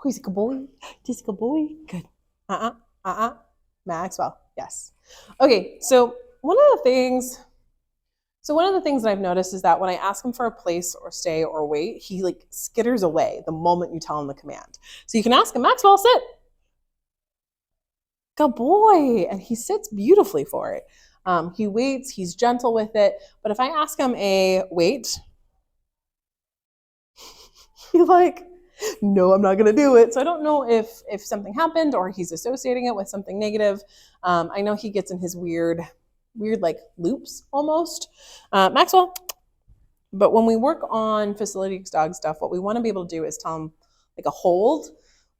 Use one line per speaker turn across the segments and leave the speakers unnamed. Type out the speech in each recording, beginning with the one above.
He's a good boy. Just a good boy. Good. Maxwell. Yes. Okay, so one of the things that I've noticed is that when I ask him for a place or stay or wait, he like skitters away the moment you tell him the command. So you can ask him, Maxwell, sit. Good boy. And he sits beautifully for it. He waits, he's gentle with it. But if I ask him a wait, he like, no, I'm not going to do it. So I don't know if something happened or he's associating it with something negative. I know he gets in his weird like loops almost. Maxwell. But when we work on facility dog stuff, what we want to be able to do is tell him like a hold,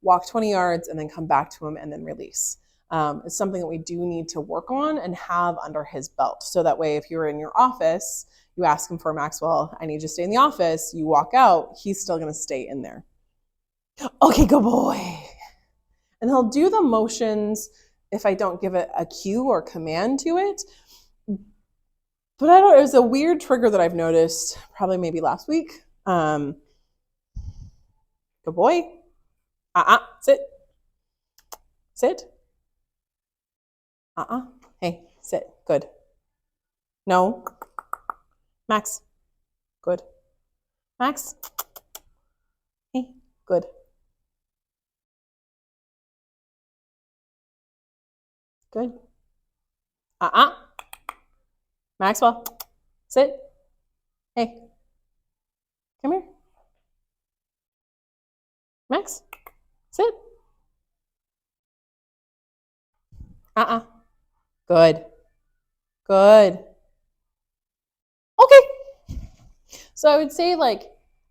walk 20 yards, and then come back to him and then release. It's something that we do need to work on and have under his belt. So that way, if you're in your office, you ask him for Maxwell, I need you to stay in the office, you walk out, he's still going to stay in there. Okay, good boy. And he'll do the motions if I don't give it a cue or command to it. But I don't, it was a weird trigger that I've noticed, probably maybe last week. Good boy. Sit. Sit. Hey, sit. Good. No. Max. Good. Max. Hey, good. Good. Maxwell, sit. Hey, come here. Max, sit. Good. Good. Okay. So I would say like,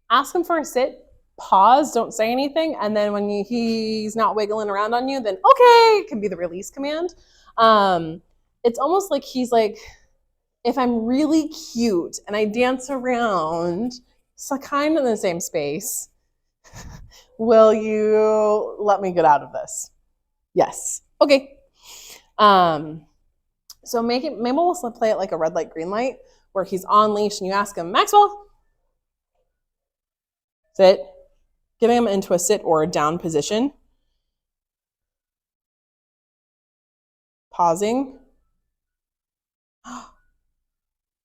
ask him for a sit, pause, don't say anything, and then when he's not wiggling around on you, then okay, can be the release command. It's almost like he's like, if I'm really cute and I dance around, so kind of in the same space, will you let me get out of this? Yes. Okay. So maybe we'll play it like a red light, green light, where he's on leash and you ask him, Maxwell, sit. Getting him into a sit or a down position. Pausing.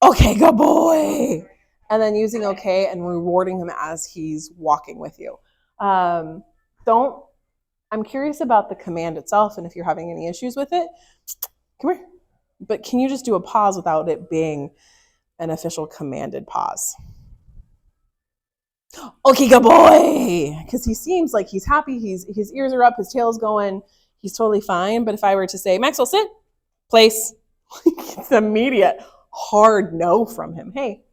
Okay, good boy. And then using okay and rewarding him as he's walking with you. I'm curious about the command itself and if you're having any issues with it. Come here. But can you just do a pause without it being an official commanded pause? Okay, good boy. Because he seems like he's happy. His ears are up, his tail's going. He's totally fine. But if I were to say, Maxwell, sit, place, it's immediate hard no from him. Hey.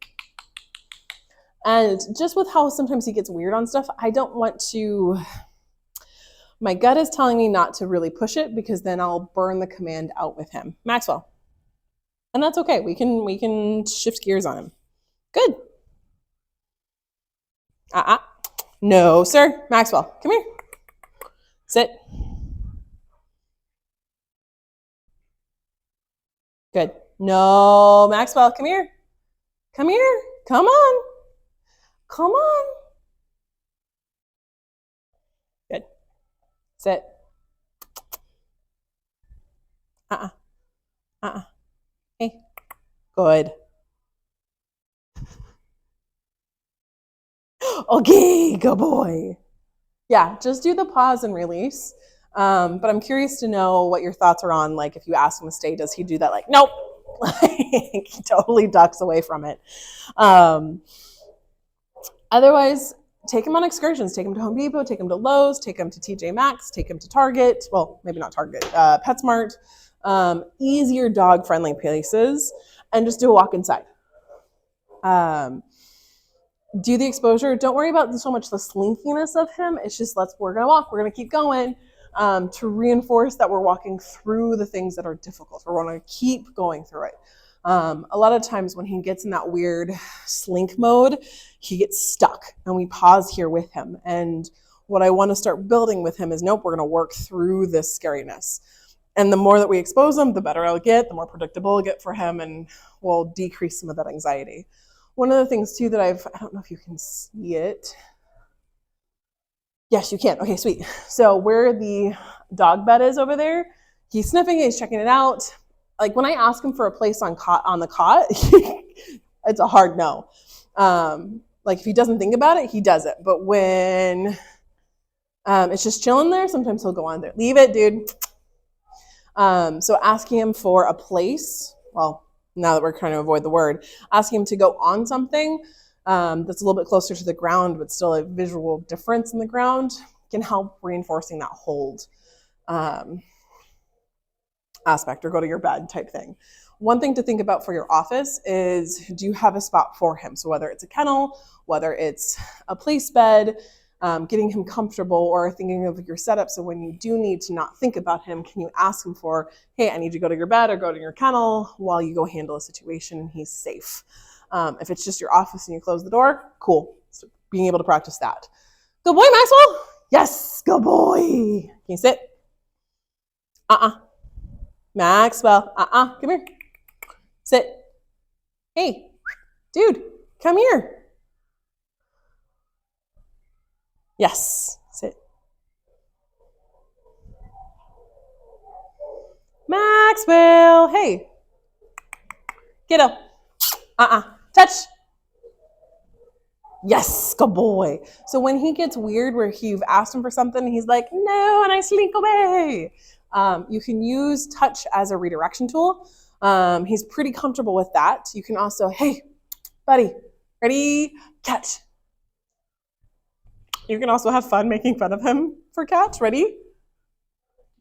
And just with how sometimes he gets weird on stuff, I don't want to, my gut is telling me not to really push it because then I'll burn the command out with him. Maxwell. And that's okay. We can shift gears on him. Good. No, sir. Maxwell, come here. Sit. Good. No, Maxwell, come here. Come here. Come on. Come on. Good. Sit. Hey. Good. Okay, good boy. Yeah, just do the pause and release. But I'm curious to know what your thoughts are on, like, if you ask him to stay, does he do that? Like, nope. He totally ducks away from it. Otherwise, take him on excursions. Take him to Home Depot, take him to Lowe's, take him to TJ Maxx, take him to Target. Well, maybe not Target, PetSmart. Easier dog-friendly places, and just do a walk inside. Do the exposure. Don't worry about so much the slinkiness of him. It's just we're gonna walk. We're gonna keep going to reinforce that we're walking through the things that are difficult. We're gonna keep going through it. A lot of times when he gets in that weird slink mode, he gets stuck, and we pause here with him. And what I want to start building with him is, nope, we're gonna work through this scariness. And the more that we expose him, the better it'll get, the more predictable it'll get for him, and we'll decrease some of that anxiety. One of the things too that I don't know if you can see it. Yes, you can. Okay, sweet. So where the dog bed is over there, he's sniffing it, he's checking it out. Like when I ask him for a place on the cot, it's a hard no. Like if he doesn't think about it, he does it. But when it's just chilling there, sometimes he'll go on there. Leave it, dude. So asking him for a place, well, now that we're trying to avoid the word, asking him to go on something that's a little bit closer to the ground, but still a visual difference in the ground can help reinforcing that hold aspect, or go to your bed type thing. One thing to think about for your office is, do you have a spot for him? So whether it's a kennel, whether it's a place bed, getting him comfortable, or thinking of your setup. So when you do need to not think about him, can you ask him for, hey, I need you to go to your bed or go to your kennel while you go handle a situation and he's safe. If it's just your office and you close the door, cool. So being able to practice that. Good boy, Maxwell. Yes, good boy. Can you sit? Maxwell, come here. Sit. Hey, dude, come here. Yes, sit. Maxwell, hey. Get up. Touch. Yes, good boy. So when he gets weird where you've asked him for something, he's like, no, and I slink away. You can use touch as a redirection tool. He's pretty comfortable with that. You can also, hey, buddy, ready, catch. You can also have fun making fun of him for catch. Ready?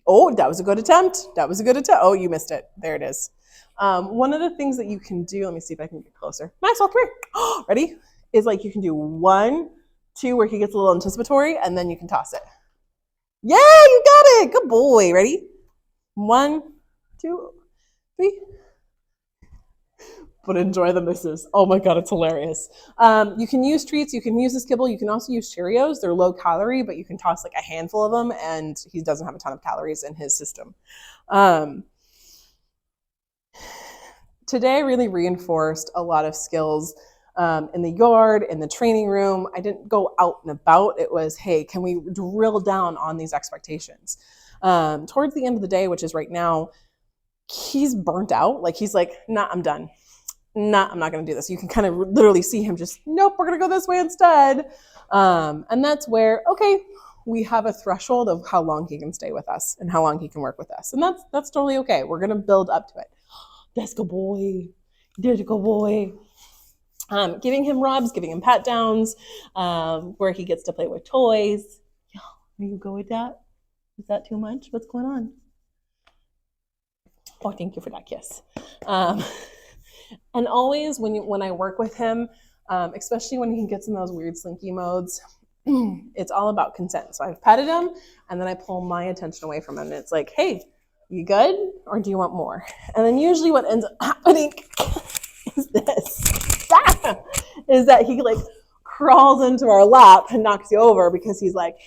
Oh, that was a good attempt. That was a good attempt. Oh, you missed it. There it is. One of the things that you can do, let me see if I can get closer. Maxwell, come here. Ready? Is like you can do 1, 2, where he gets a little anticipatory, and then you can toss it. Yeah, you got it. Good boy. Ready? 1, 2, 3. But enjoy the misses. Oh my God, it's hilarious. You can use treats. You can use this kibble. You can also use Cheerios. They're low calorie, but you can toss like a handful of them, and he doesn't have a ton of calories in his system. Today really reinforced a lot of skills in the yard, in the training room. I didn't go out and about. It was, hey, can we drill down on these expectations? Towards the end of the day, which is right now, he's burnt out. Like he's like, nah, I'm done. Nah, I'm not going to do this. You can kind of literally see him just, nope, we're going to go this way instead. And that's where, okay, we have a threshold of how long he can stay with us and how long he can work with us. And that's totally okay. We're going to build up to it. That's good boy. There's a good boy. Giving him rubs, giving him pat downs, where he gets to play with toys. Are you good with that? Is that too much? What's going on? Oh, thank you for that kiss. And always when I work with him, especially when he gets in those weird slinky modes, it's all about consent. So I've petted him, and then I pull my attention away from him. And it's like, hey, you good? Or do you want more? And then usually what ends up happening is this. Is that he like crawls into our lap and knocks you over because he's like,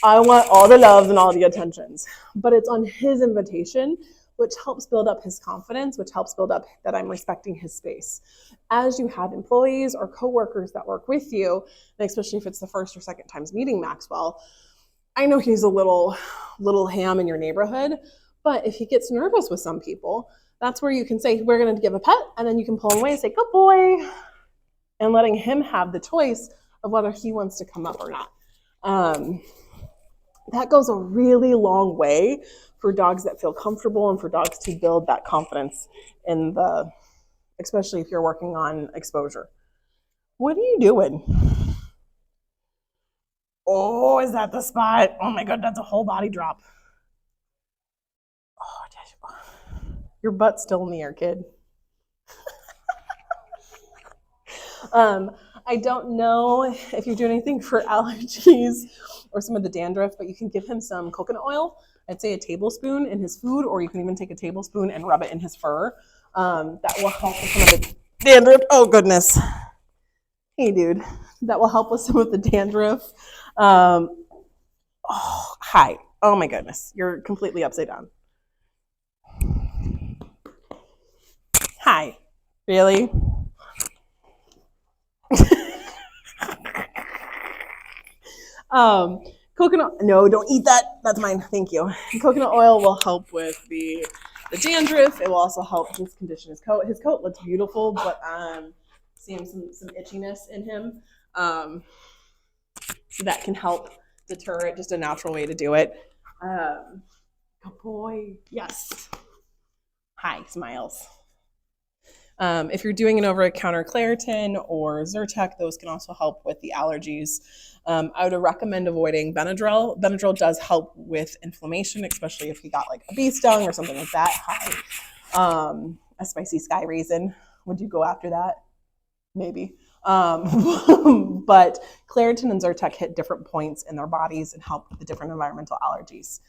I want all the loves and all the attentions. But it's on his invitation, which helps build up his confidence, which helps build up that I'm respecting his space. As you have employees or coworkers that work with you, and especially if it's the first or second times meeting Maxwell, I know he's a little ham in your neighborhood, but if he gets nervous with some people, that's where you can say, we're going to give a pet, and then you can pull him away and say, good boy, and letting him have the choice of whether he wants to come up or not. That goes a really long way for dogs that feel comfortable and for dogs to build that confidence in the, especially if you're working on exposure. What are you doing? Oh, is that the spot? Oh my God, that's a whole body drop. Oh, your butt's still in the air, kid. I don't know if you're doing anything for allergies or some of the dandruff, but you can give him some coconut oil. I'd say a tablespoon in his food, or you can even take a tablespoon and rub it in his fur. That will help with some of the dandruff. Oh, goodness. Hey, dude. That will help with some of the dandruff. Oh, hi. Oh, my goodness. You're completely upside down. Hi. Really? Coconut, no, don't eat that. That's mine. Thank you. Coconut oil will help with the dandruff. It will also help just condition his coat. His coat looks beautiful, but seeing some itchiness in him. So that can help deter it. Just a natural way to do it. Good boy. Yes. Hi, smiles. If you're doing an over-the-counter Claritin or Zyrtec, those can also help with the allergies. I would recommend avoiding Benadryl. Benadryl does help with inflammation, especially if you got like a bee stung or something like that. Hi. A spicy sky raisin. Would you go after that? Maybe. But Claritin and Zyrtec hit different points in their bodies and help with the different environmental allergies.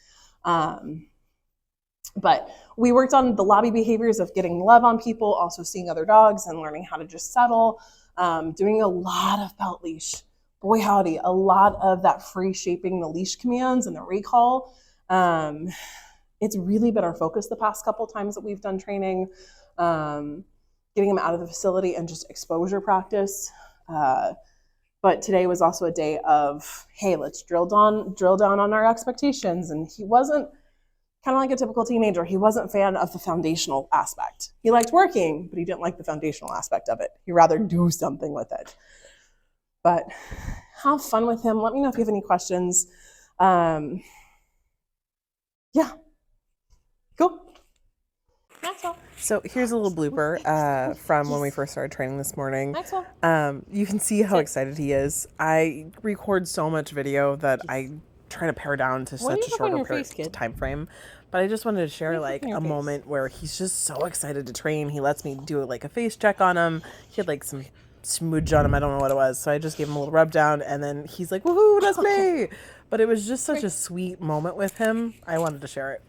But we worked on the lobby behaviors of getting love on people, also seeing other dogs and learning how to just settle, doing a lot of belt leash. Boy, howdy, a lot of that free shaping the leash commands and the recall. It's really been our focus the past couple times that we've done training, getting them out of the facility and just exposure practice. But today was also a day of, hey, let's drill down on our expectations. And he wasn't, kind of like a typical teenager, he wasn't a fan of the foundational aspect. He liked working, but he didn't like the foundational aspect of it. He'd rather do something with it. But have fun with him. Let me know if you have any questions. Yeah. Cool. Maxwell.
So here's a little blooper from when we first started training this morning.
Maxwell.
You can see how excited he is. I record so much video that I try to pare down to such a shorter time frame. But I just wanted to share like a moment where he's just so excited to train. He lets me do like a face check on him. He had like some smudge on him. I don't know what it was. So I just gave him a little rub down and then he's like, woohoo, that's me. But it was just such a sweet moment with him. I wanted to share it.